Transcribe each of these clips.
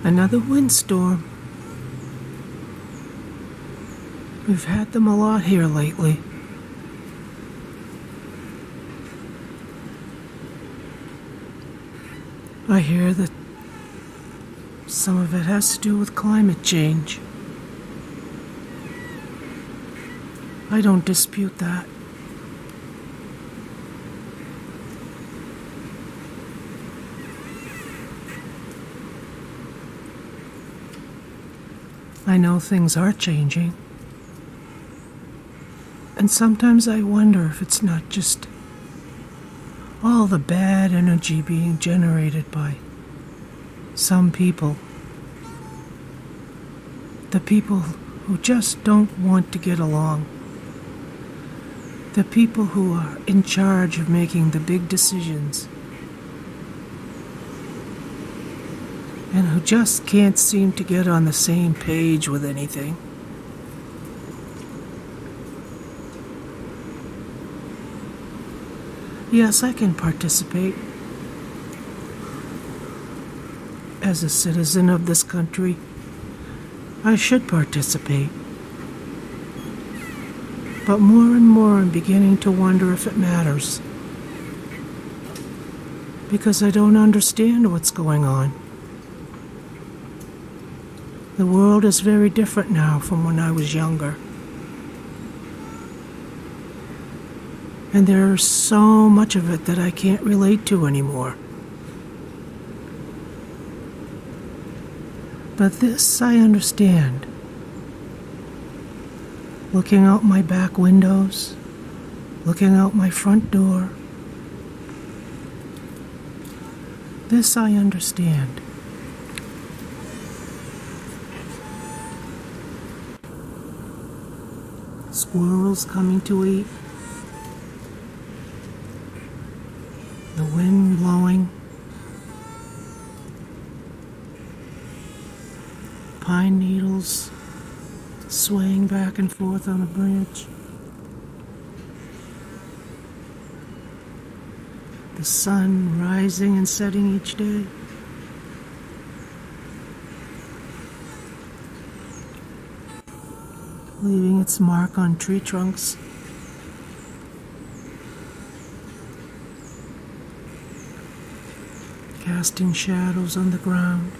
Another windstorm. We've had them a lot here lately. I hear that some of it has to do with climate change. I don't dispute that. I know things are changing. And sometimes I wonder if it's not just all the bad energy being generated by some people. The people who just don't want to get along. The people who are in charge of making the big decisions. And who just can't seem to get on the same page with anything. Yes, I can participate. As a citizen of this country, I should participate. But more and more I'm beginning to wonder if it matters. Because I don't understand what's going on. The world is very different now from when I was younger. And there's so much of it that I can't relate to anymore. But this I understand. Looking out my back windows, looking out my front door. This I understand. Squirrels coming to eat. The wind blowing. Pine needles swaying back and forth on a branch. The sun rising and setting each day. Leaving its mark on tree trunks. Casting shadows on the ground.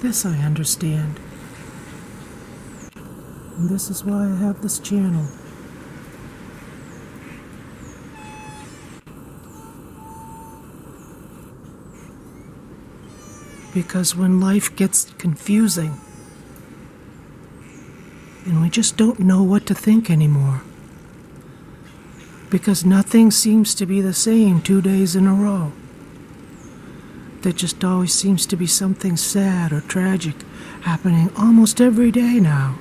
This I understand. And this is why I have this channel. Because when life gets confusing, and we just don't know what to think anymore, because nothing seems to be the same 2 days in a row. There just always seems to be something sad or tragic happening almost every day now.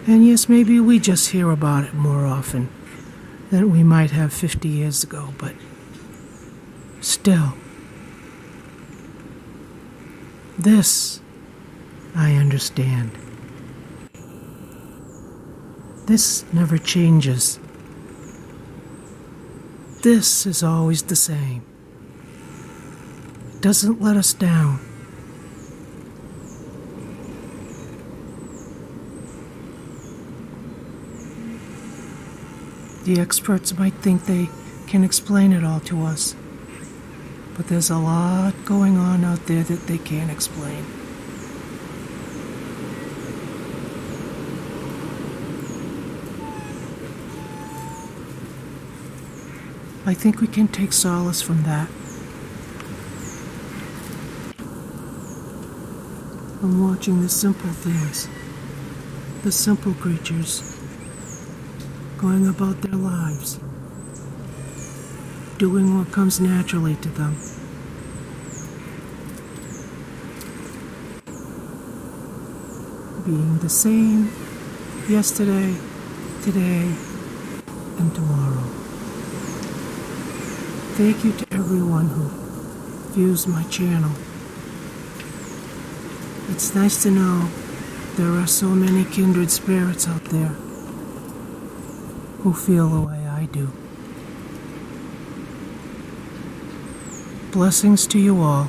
And yes, maybe we just hear about it more often than we might have 50 years ago, but still, this I understand. This never changes. This is always the same. Doesn't let us down. The experts might think they can explain it all to us, but there's a lot going on out there that they can't explain. I think we can take solace from that. From watching the simple things, the simple creatures, going about their lives, doing what comes naturally to them. Being the same yesterday, today, and tomorrow. Thank you to everyone who views my channel. It's nice to know there are so many kindred spirits out there who feel the way I do. Blessings to you all.